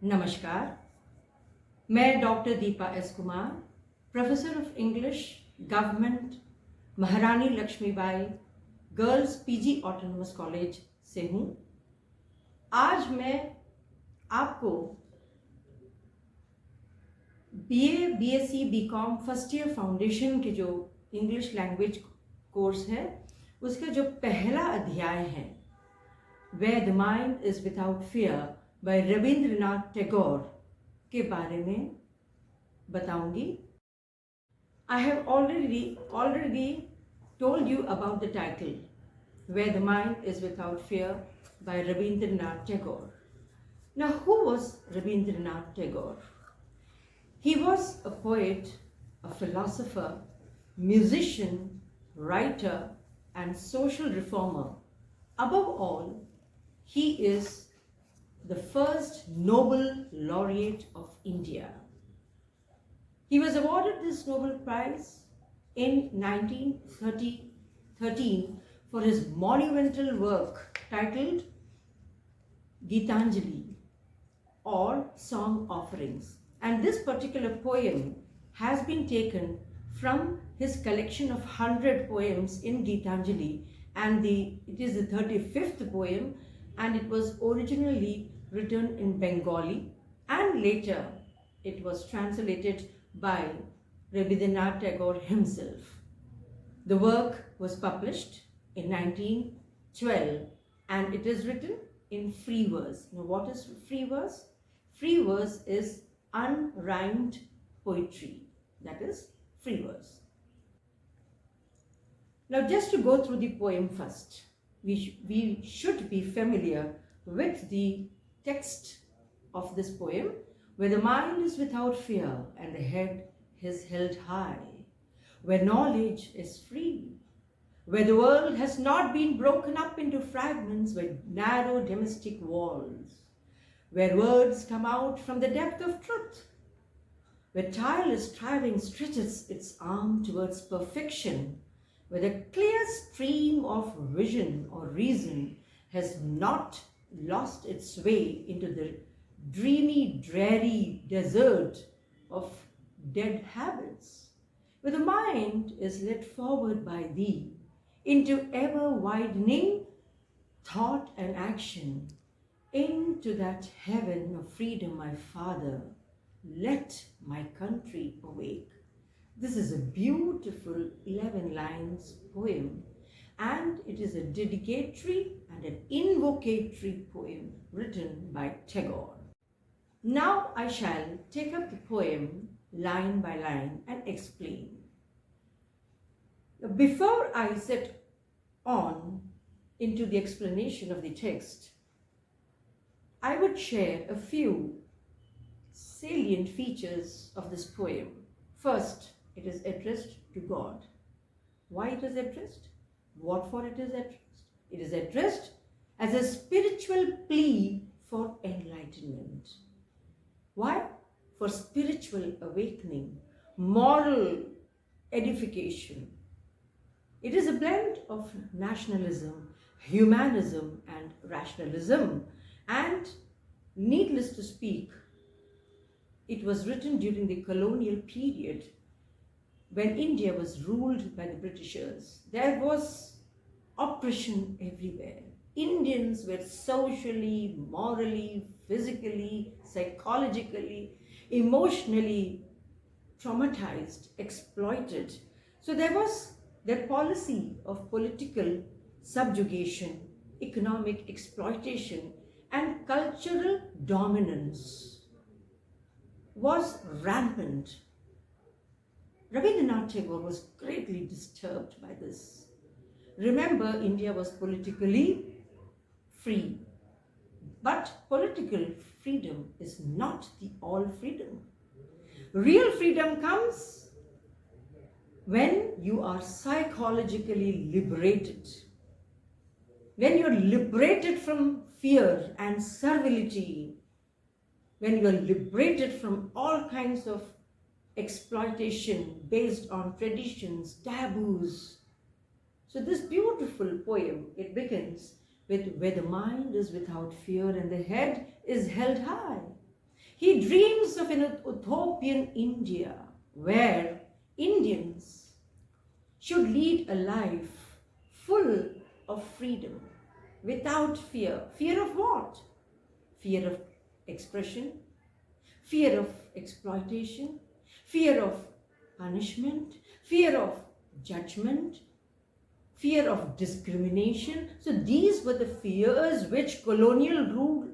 नमस्कार, मैं doctor Deepa S Kumar, professor of English government Maharani Laxmibai girls PG autonomous college से हूँ। आज मैं आपको BA, BSc, BCom first year foundation के जो इंग्लिश लैंग्वेज कोर्स है उसका जो पहला अध्याय है where the mind is without fear by Rabindranath Tagore के बारे में बताऊंगी। I have already told you about the title Where the Mind is Without Fear by Rabindranath Tagore. Now, who was Rabindranath Tagore? He was a poet, a philosopher, musician, writer, and social reformer. Above all, he is the first Nobel laureate of India. He was awarded this Nobel Prize in 1913 for his monumental work titled Gitanjali or Song Offerings. And this particular poem has been taken from his collection of 100 poems in Gitanjali, and it is the 35th poem, and it was originally written in Bengali and later it was translated by Rabindranath Tagore himself. The work was published in 1912 and it is written in free verse. Now, what is free verse? Free verse is unrhymed poetry. That is free verse. Now, just to go through the poem first, we should be familiar with the text of this poem, where the mind is without fear and the head is held high, where knowledge is free, where the world has not been broken up into fragments with narrow domestic walls, where words come out from the depth of truth, where tireless striving stretches its arm towards perfection, where the clear stream of vision or reason has not lost its way into the dreamy, dreary desert of dead habits, where the mind is led forward by thee into ever-widening thought and action, into that heaven of freedom, my Father, let my country awake. This is a beautiful 11 lines poem, and it is a dedicatory and an invocatory poem written by Tagore. Now I shall take up the poem line by line and explain. Before I set on into the explanation of the text, I would share a few salient features of this poem. First, it is addressed to God. Why it is addressed? What for it is addressed? It is addressed as a spiritual plea for enlightenment. Why? For spiritual awakening, moral edification. It is a blend of nationalism, humanism, and rationalism. And needless to speak, it was written during the colonial period when India was ruled by the Britishers. There was oppression everywhere. Indians were socially, morally, physically, psychologically, emotionally traumatized, exploited. So there was their policy of political subjugation, economic exploitation, and cultural dominance was rampant. Rabindranath Tagore was greatly disturbed by this. Remember, India was politically free, but political freedom is not the all freedom. Real freedom comes when you are psychologically liberated, when you're liberated from fear and servility, when you're liberated from all kinds of exploitation based on traditions, taboos. So this beautiful poem, it begins with where the mind is without fear and the head is held high. He dreams of an utopian India where Indians should lead a life full of freedom, without fear. Fear of what? Fear of expression, fear of exploitation, fear of punishment, fear of judgment, fear of discrimination. So these were the fears which colonial rule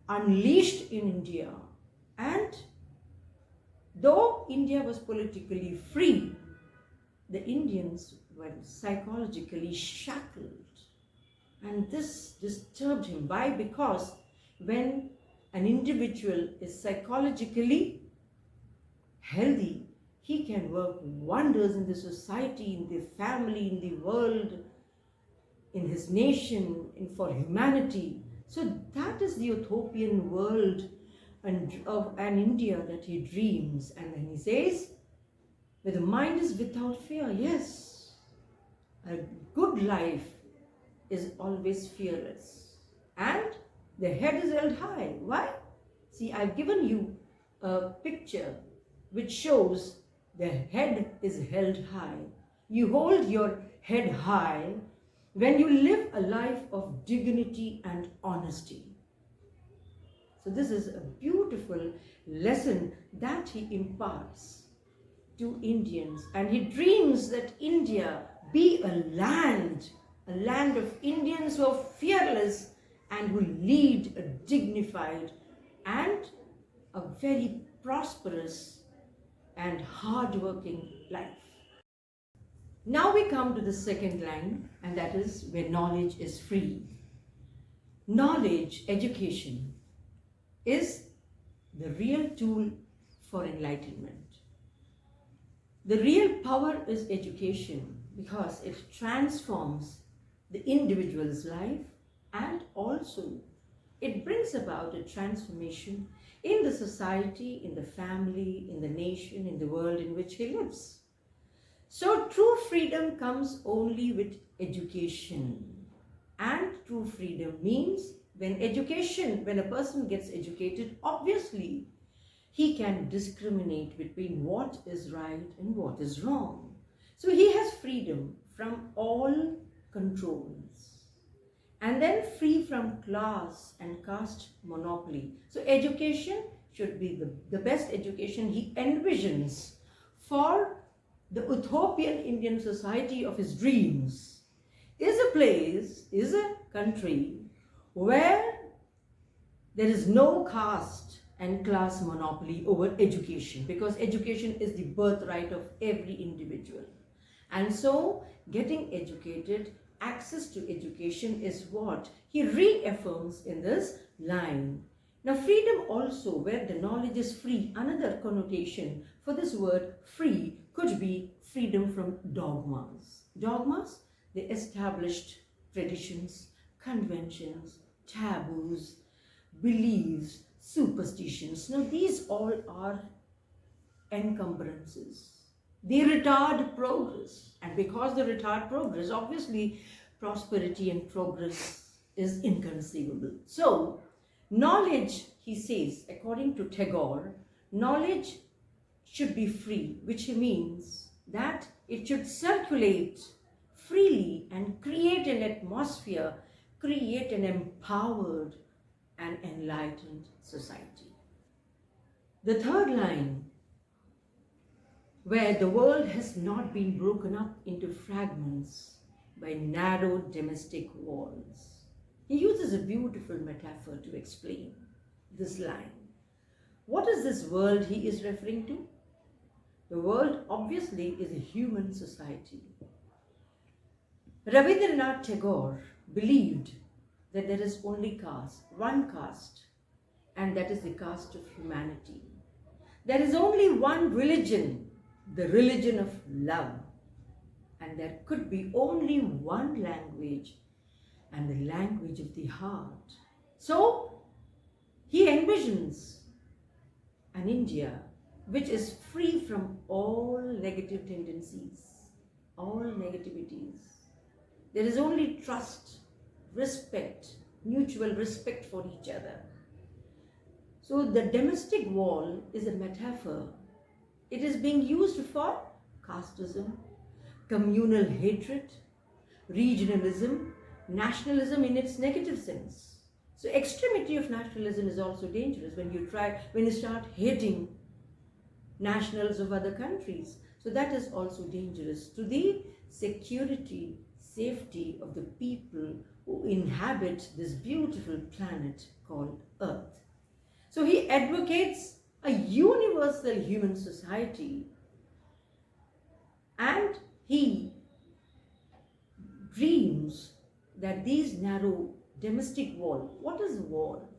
unleashed in India. And though India was politically free, the Indians were psychologically shackled. And this disturbed him. Why? Because when an individual is psychologically healthy, he can work wonders in the society, in the family, in the world, in his nation, for humanity. So that is the utopian world of an India that he dreams. And then he says, where the mind is without fear. Yes, a good life is always fearless. And the head is held high. Why? See, I've given you a picture which shows the head is held high. You hold your head high when you live a life of dignity and honesty. So this is a beautiful lesson that he imparts to Indians. And he dreams that India be a land of Indians who are fearless and who lead a dignified and a very prosperous and hard-working life. Now we come to the second line, and that is where knowledge is free. Knowledge, education, is the real tool for enlightenment. The real power is education because it transforms the individual's life, and also it brings about a transformation in the society, in the family, in the nation, in the world in which he lives. So true freedom comes only with education. And true freedom means when a person gets educated, obviously he can discriminate between what is right and what is wrong. So he has freedom from all controls. And then free from class and caste monopoly. So education should be the best education he envisions for the utopian Indian society of his dreams. Is a country where there is no caste and class monopoly over education, because education is the birthright of every individual. And so getting educated, access to education is what he reaffirms in this line. Now freedom also, where the knowledge is free, another connotation for this word free could be freedom from dogmas. Dogmas, the established traditions, conventions, taboos, beliefs, superstitions. Now these all are encumbrances. They retard progress, and because they retard progress, obviously prosperity and progress is inconceivable. So knowledge, he says, according to Tagore, knowledge should be free, which means that it should circulate freely and create an atmosphere, create an empowered and enlightened society. The third line, where the world has not been broken up into fragments by narrow domestic walls. He uses a beautiful metaphor to explain this line. What is this world he is referring to? The world obviously is a human society. Rabindranath Tagore believed that there is only one caste, and that is the caste of humanity. There is only one religion, the religion of love, and there could be only one language, and the language of the heart. So he envisions an India which is free from all negative tendencies, all negativities. There is only trust, respect, mutual respect for each other. So the domestic wall is a metaphor. It is being used for casteism, communal hatred, regionalism, nationalism in its negative sense. So extremity of nationalism is also dangerous when you start hating nationals of other countries. So that is also dangerous to the security, safety of the people who inhabit this beautiful planet called Earth. So he advocates a universal human society, and he dreams that these narrow domestic wall, what is wall?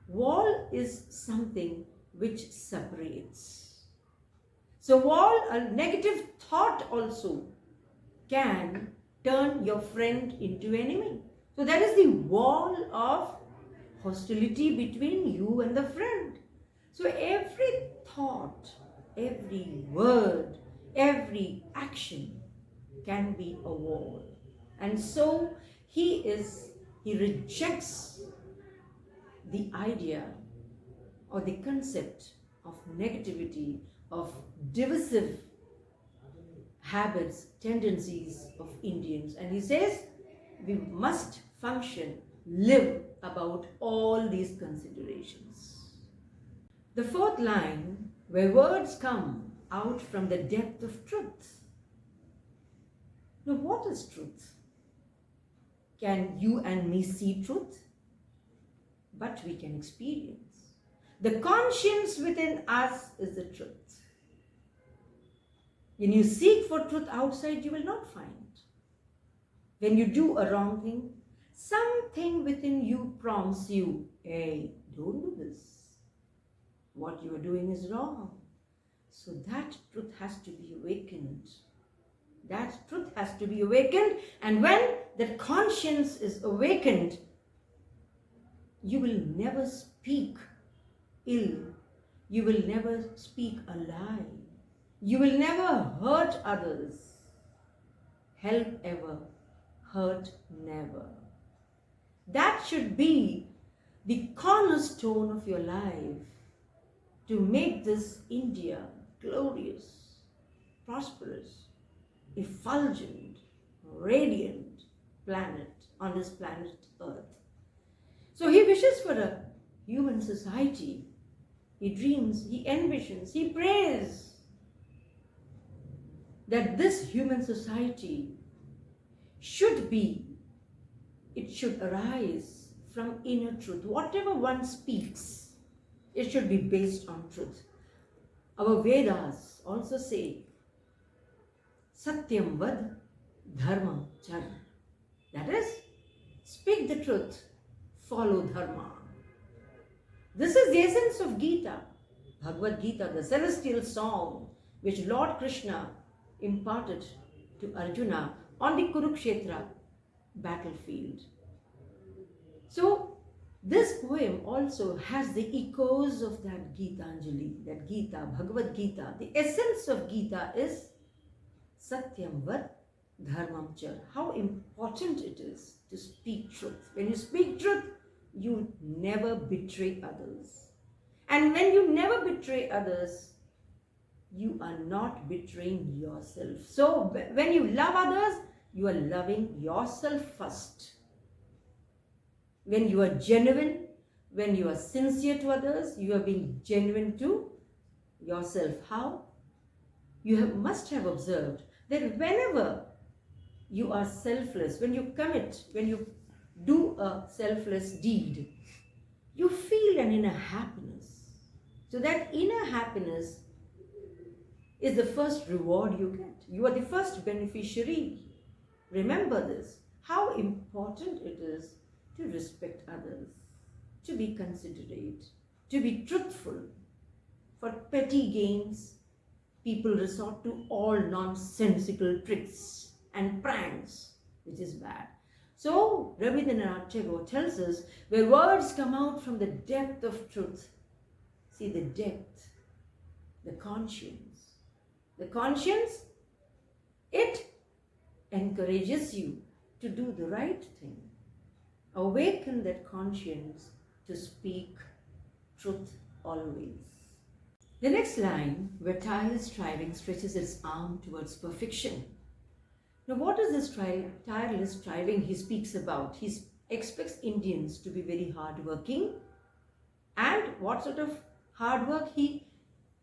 Wall is something which separates. So wall, a negative thought also can turn your friend into enemy. So that is the wall of hostility between you and the friend. So every thought, every word, every action can be a wall. And so he rejects the idea or the concept of negativity, of divisive habits, tendencies of Indians. And he says we must function, live about all these considerations. The fourth line, where words come out from the depth of truth. Now, what is truth? Can you and me see truth? But we can experience. The conscience within us is the truth. When you seek for truth outside, you will not find. When you do a wrong thing, something within you prompts you, hey, don't do this. What you are doing is wrong. So that truth has to be awakened. That truth has to be awakened. And when that conscience is awakened, you will never speak ill. You will never speak a lie. You will never hurt others. Help ever, hurt never. That should be the cornerstone of your life to make this India glorious, prosperous, effulgent, radiant planet on this planet Earth. So he wishes for a human society. He dreams, he envisions, he prays that this human society should arise from inner truth. Whatever one speaks, it should be based on truth. Our Vedas also say, Satyam vad dharma char. That is, speak the truth, follow dharma. This is the essence of Gita, Bhagavad Gita, the celestial song which Lord Krishna imparted to Arjuna on the Kurukshetra battlefield. So this poem also has the echoes of that Gitanjali, that Gita, Bhagavad Gita. The essence of Gita is Satyam vad dharmam char. How important it is to speak truth. When you speak truth, you never betray others. And when you never betray others, you are not betraying yourself. So when you love others, you are loving yourself first. When you are genuine, when you are sincere to others, you are being genuine to yourself. How? You must have observed that whenever you are selfless, when you do a selfless deed, you feel an inner happiness. So that inner happiness is the first reward you get. You are the first beneficiary. Remember this, how important it is to respect others, to be considerate, to be truthful. For petty gains, people resort to all nonsensical tricks and pranks, which is bad. So Rabindranath Tagore tells us, where words come out from the depth of truth, see the depth, the conscience. The conscience, it encourages you to do the right thing. Awaken that conscience to speak truth always. The next line, where tireless striving stretches its arm towards perfection. Now, what is this tireless striving he speaks about? He expects Indians to be very hardworking. And what sort of hard work he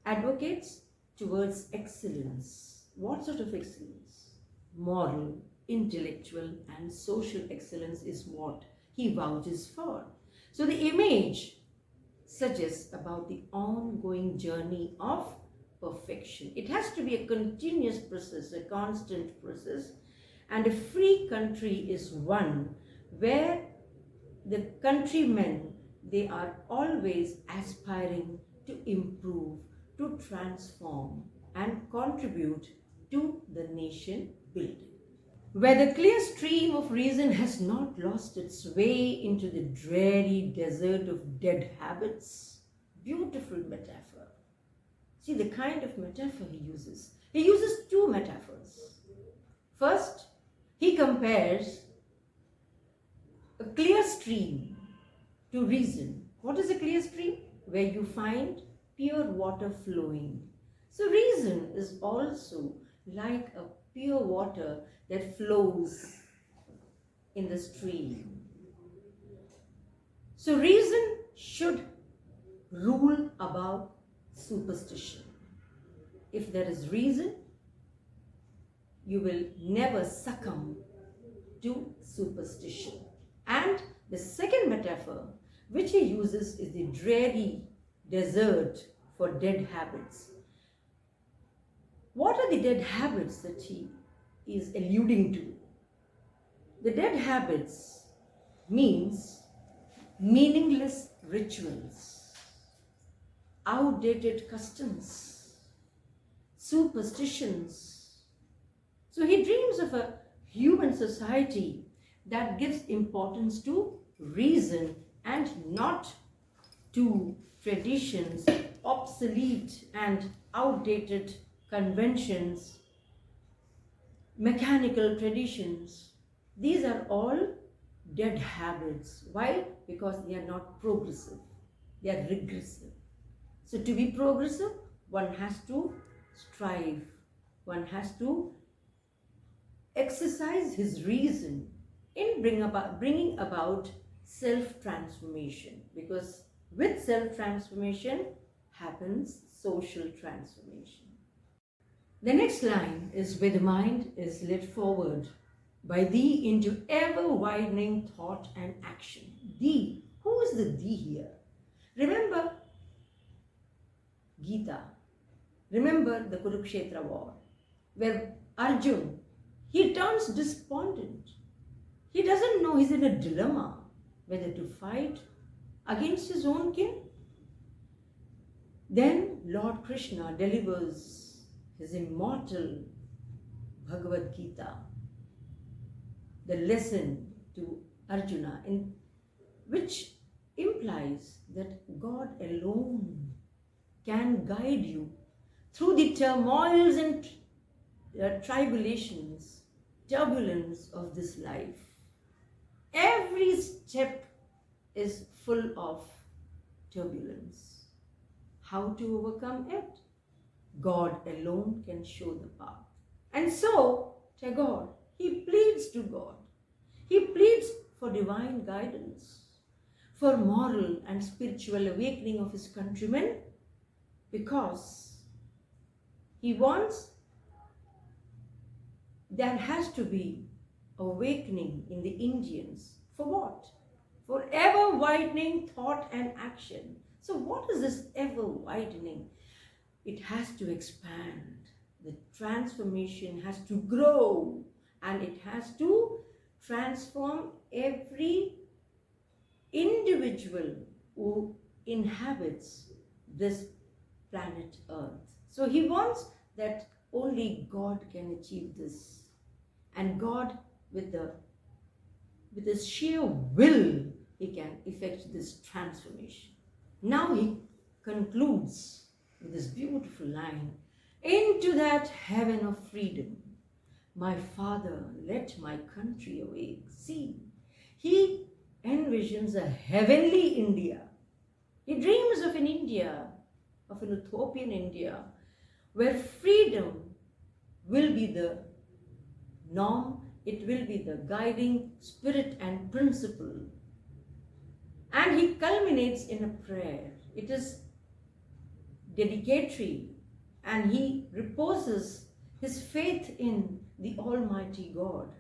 advocates? Towards excellence. What sort of excellence? Moral, intellectual, and social excellence is what he vouches for. So the image suggests about the ongoing journey of perfection. It has to be a continuous process, a constant process. And a free country is one where the countrymen, they are always aspiring to improve, to transform and contribute to the nation building. Where the clear stream of reason has not lost its way into the dreary desert of dead habits. Beautiful metaphor. See the kind of metaphor he uses. He uses two metaphors. First, he compares a clear stream to reason. What is a clear stream? Where you find pure water flowing. So reason is also like a pure water that flows in the stream. So reason should rule above superstition. If there is reason, you will never succumb to superstition. And the second metaphor which he uses is the dreary desert for dead habits. What are the dead habits that he is alluding to? The dead habits means meaningless rituals, outdated customs, superstitions. So he dreams of a human society that gives importance to reason and not to traditions, obsolete and outdated conventions, mechanical traditions. These are all dead habits. Why? Because they are not progressive. They are regressive. So to be progressive, one has to strive. One has to exercise his reason in bringing about self-transformation, because with self-transformation happens social transformation. The next line is, where the mind is led forward by thee into ever-widening thought and action. Thee. Who is the thee here? Remember Gita. Remember the Kurukshetra war, where Arjun, he turns despondent. He doesn't know, he's in a dilemma whether to fight against his own kin. Then Lord Krishna delivers his immortal Bhagavad Gita, the lesson to Arjuna, which implies that God alone can guide you through the turmoils and tribulations, turbulence of this life. Every step is full of turbulence. How to overcome it? God alone can show the path. And so, Tagore, he pleads to God. He pleads for divine guidance, for moral and spiritual awakening of his countrymen, because he wants, there has to be awakening in the Indians. For what? For ever-widening thought and action. So what is this ever-widening? It has to expand. The transformation has to grow, and it has to transform every individual who inhabits this planet Earth. So he wants that only God can achieve this. And God, with his sheer will, he can effect this transformation. Now he concludes with this beautiful line, into that heaven of freedom, my Father, let my country awake. See, he envisions a heavenly India He dreams of an India, of an utopian India, where freedom will be the norm, it will be the guiding spirit and principle. And he culminates in a prayer. It is dedicatory, and he reposes his faith in the Almighty God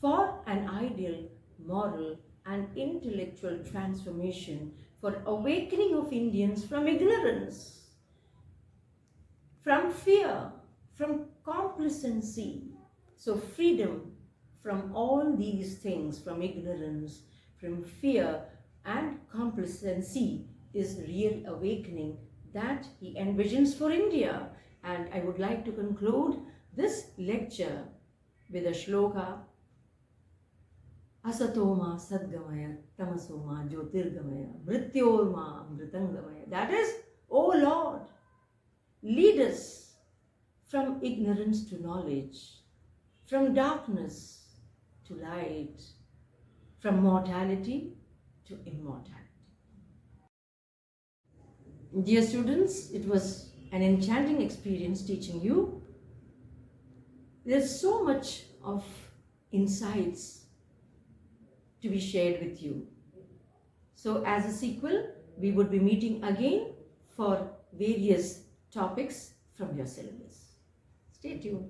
for an ideal, moral, and intellectual transformation, for awakening of Indians from ignorance, from fear, from complacency. So freedom from all these things, from ignorance, from fear and complacency, is real awakening that he envisions for India. And I would like to conclude this lecture with a shloka: Asatoma sadgamaya tamasoma jyotirgamaya mrityorma amritangamaya. That is, O Lord, lead us from ignorance to knowledge, from darkness to light, from mortality to immortality. Dear students, it was an enchanting experience teaching you. There's so much of insights to be shared with you. So as a sequel, we would be meeting again for various topics from your syllabus. Stay tuned.